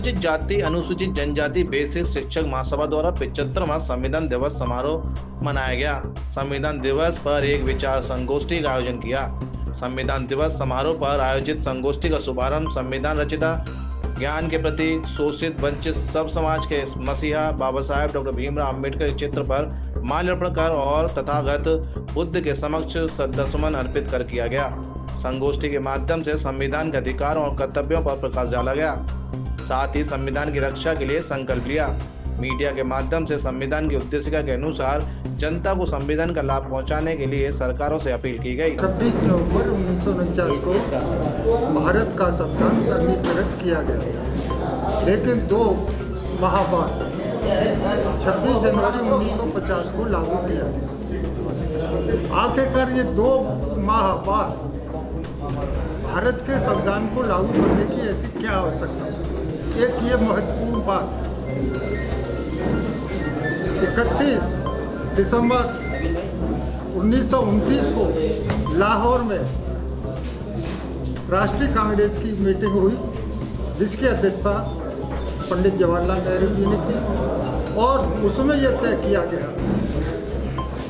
अनुसूचित जाति अनुसूचित जनजाति बेसिक शिक्षक महासभा द्वारा 75वां संविधान दिवस समारोह मनाया गया। संविधान दिवस पर एक विचार संगोष्ठी का आयोजन किया। संविधान दिवस समारोह पर आयोजित संगोष्ठी का शुभारंभ संविधान रचिता ज्ञान के प्रति शोषित वंचित सब समाज के मसीहा बाबा साहेब डॉक्टर भीमराव अम्बेडकर के चित्र पर माल्यार्पण कर और तथागत बुद्ध के समक्ष श्रद्धासुमन अर्पित कर किया गया। संगोष्ठी के माध्यम से संविधान के अधिकारों और कर्तव्यों पर प्रकाश डाला गया। साथ ही संविधान की रक्षा के लिए संकल्प लिया। मीडिया के माध्यम से संविधान की उद्देशिका के अनुसार जनता को संविधान का लाभ पहुंचाने के लिए सरकारों से अपील की गई। 26 नवंबर 1949 को भारत का संविधान अंगीकृत किया गया था, लेकिन 2 माह बाद 26 जनवरी 1950 को लागू किया गया। आखिरकार ये 2 माह बाद भारत के संविधान को लागू करने की ऐसी क्या आवश्यकता है? एक ये महत्वपूर्ण बात है, 31 दिसंबर 1929 को लाहौर में राष्ट्रीय कांग्रेस की मीटिंग हुई, जिसकी अध्यक्षता पंडित जवाहरलाल नेहरू जी ने की और उसमें यह तय किया गया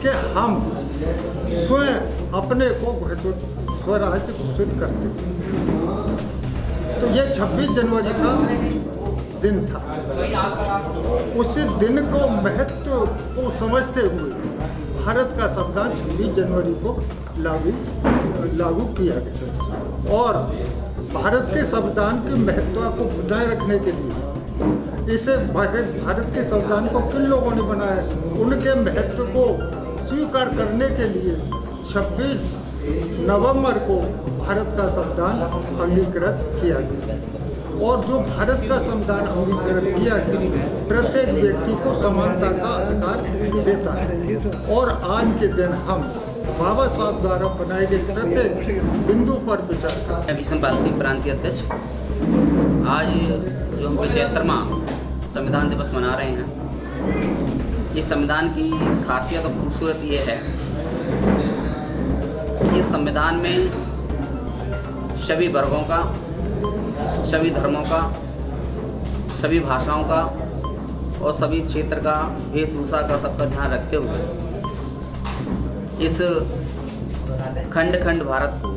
कि हम स्वयं अपने को स्वराज्य घोषित करते हैं। तो ये 26 जनवरी का दिन था। उसी दिन को महत्व को समझते हुए भारत का संविधान 26 जनवरी को लागू किया गया और भारत के संविधान की महत्व को बनाए रखने के लिए इसे भारत के संविधान को किन लोगों ने बनाया, उनके महत्व को स्वीकार करने के लिए 26 नवंबर को भारत का संविधान अंगीकृत किया गया और जो भारत का संविधान अंगीकृत किया गया प्रत्येक व्यक्ति को समानता का अधिकार देता है। और आज के दिन हम बाबा साहब द्वारा बनाए गए प्रत्येक बिंदु पर विचार करते हैं। विष्णुपाल सिंह प्रांतीय अध्यक्ष, आज जो हम 75वां संविधान दिवस मना रहे हैं, इस संविधान की खासियत और खूबसूरत ये है कि इस संविधान में सभी वर्गों का, सभी धर्मों का, सभी भाषाओं का और सभी क्षेत्र का, वेशभूषा का सबका ध्यान रखते हुए इस खंड खंड भारत को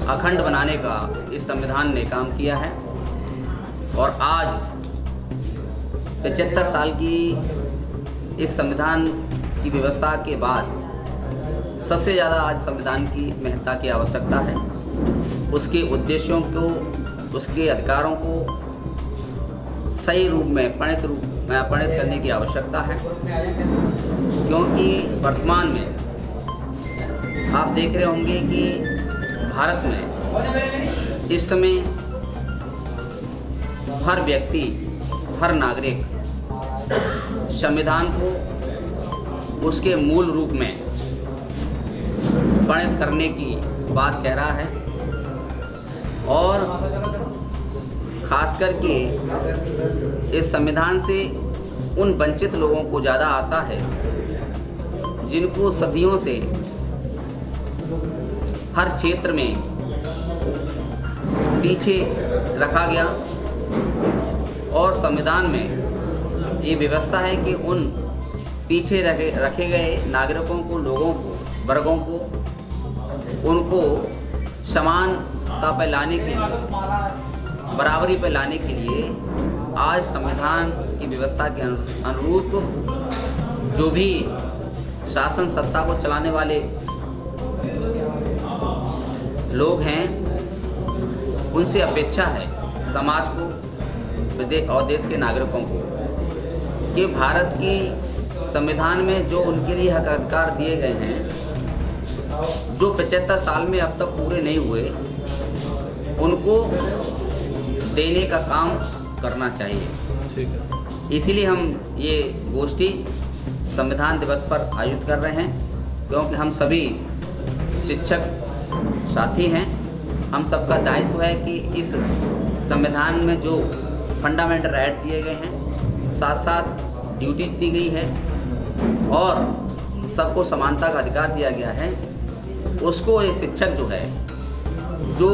अखंड बनाने का इस संविधान ने काम किया है। और आज 75 साल की इस संविधान की व्यवस्था के बाद सबसे ज़्यादा आज संविधान की महत्ता की आवश्यकता है। उसके उद्देश्यों को, उसके अधिकारों को सही रूप में परिणत करने की आवश्यकता है, क्योंकि वर्तमान में आप देख रहे होंगे कि भारत में इस समय हर व्यक्ति, हर नागरिक संविधान को उसके मूल रूप में परिणत करने की बात कह रहा है और खास करके इस संविधान से उन वंचित लोगों को ज़्यादा आशा है जिनको सदियों से हर क्षेत्र में पीछे रखा गया और संविधान में ये व्यवस्था है कि उन पीछे रखे गए नागरिकों को, लोगों को, वर्गों को, उनको समानता पर लाने के लिए, बराबरी पर लाने के लिए आज संविधान की व्यवस्था के अनुरूप जो भी शासन सत्ता को चलाने वाले लोग हैं, उनसे अपेक्षा है समाज को और देश के नागरिकों को कि भारत की संविधान में जो उनके लिए हक अधिकार दिए गए हैं, जो 75 साल में अब तक पूरे नहीं हुए, उनको देने का काम करना चाहिए। इसीलिए हम ये गोष्ठी संविधान दिवस पर आयोजित कर रहे हैं, क्योंकि हम सभी शिक्षक साथी हैं। हम सबका दायित्व है कि इस संविधान में जो फंडामेंटल राइट दिए गए हैं, साथ साथ ड्यूटीज दी गई है और सबको समानता का अधिकार दिया गया है, उसको ये शिक्षक जो है, जो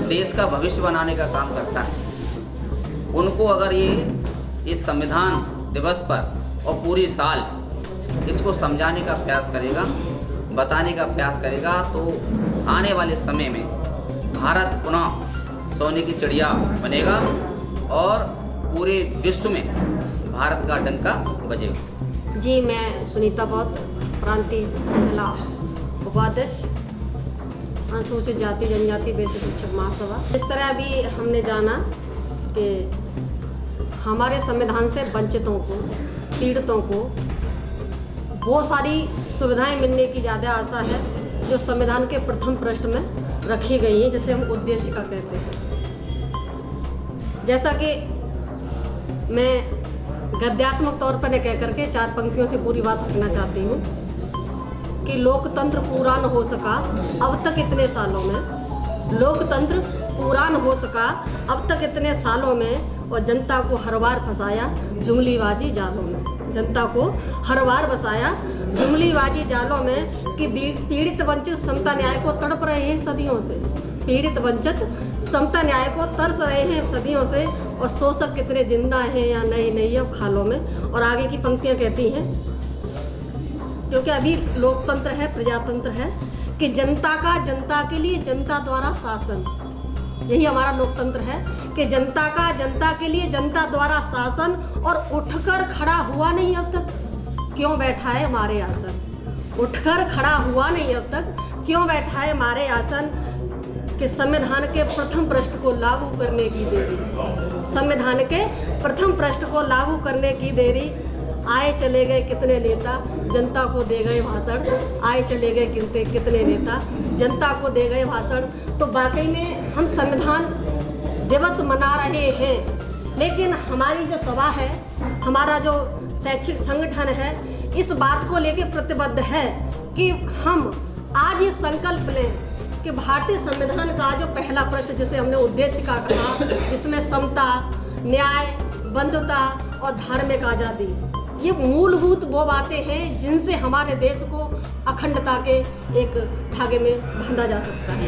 देश का भविष्य बनाने का काम करता है, उनको अगर ये इस संविधान दिवस पर और पूरी साल इसको समझाने का प्रयास करेगा, बताने का प्रयास करेगा, तो आने वाले समय में भारत पुनः सोने की चिड़िया बनेगा और पूरे विश्व में भारत का डंका बजेगा। जी, मैं सुनीता बौद्ध, प्रांतीय महिला उपाध्यक्ष, अनुसूचित जाति जनजाति बेसिक शिक्षक महासभा। इस तरह अभी हमने जाना कि हमारे संविधान से वंचितों को, पीड़ितों को वो सारी सुविधाएं मिलने की ज़्यादा आशा है जो संविधान के प्रथम पृष्ठ में रखी गई हैं, जिसे हम उद्देशिका कहते हैं। जैसा कि मैं गद्यात्मक तौर पर कह करके 4 पंक्तियों से पूरी बात रखना चाहती हूँ कि लोकतंत्र पूरा न हो सका अब तक इतने सालों में, लोकतंत्र पूरा न हो सका अब तक इतने सालों में, और जनता को हर बार फंसाया जुमलीबाजी जालों में, जनता को हर बार फंसाया जुमलीबाजी जालों में कि पीड़ित वंचित समता न्याय को तड़प रहे हैं सदियों से, पीड़ित वंचित समता न्याय को तरस रहे हैं सदियों से, और शोषक कितने जिंदा हैं या नहीं अब खालों में। और आगे की पंक्तियां कहती हैं, क्योंकि अभी लोकतंत्र है, प्रजातंत्र है, कि जनता का जनता के लिए जनता द्वारा शासन, यही हमारा लोकतंत्र है कि जनता का जनता के लिए जनता द्वारा शासन, और उठकर खड़ा हुआ नहीं अब तक क्यों बैठा है हमारे आसन, उठकर खड़ा हुआ नहीं अब तक क्यों बैठा है हमारे आसन, कि संविधान के प्रथम पृष्ठ को लागू करने की देरी, संविधान के प्रथम पृष्ठ को लागू करने की देरी, आए चले गए कितने नेता जनता को दे गए भाषण, आए चले गए कितने नेता जनता को दे गए भाषण। तो वाकई में हम संविधान दिवस मना रहे हैं, लेकिन हमारी जो सभा है, हमारा जो शैक्षिक संगठन है, इस बात को लेकर प्रतिबद्ध है कि हम आज ये संकल्प लें कि भारतीय संविधान का जो पहला पृष्ठ, जिसे हमने उद्देशिका कहा, जिसमें समता, न्याय, बंधुता और धार्मिक आज़ादी, ये मूलभूत वो बातें हैं जिनसे हमारे देश को अखंडता के एक धागे में बांधा जा सकता है।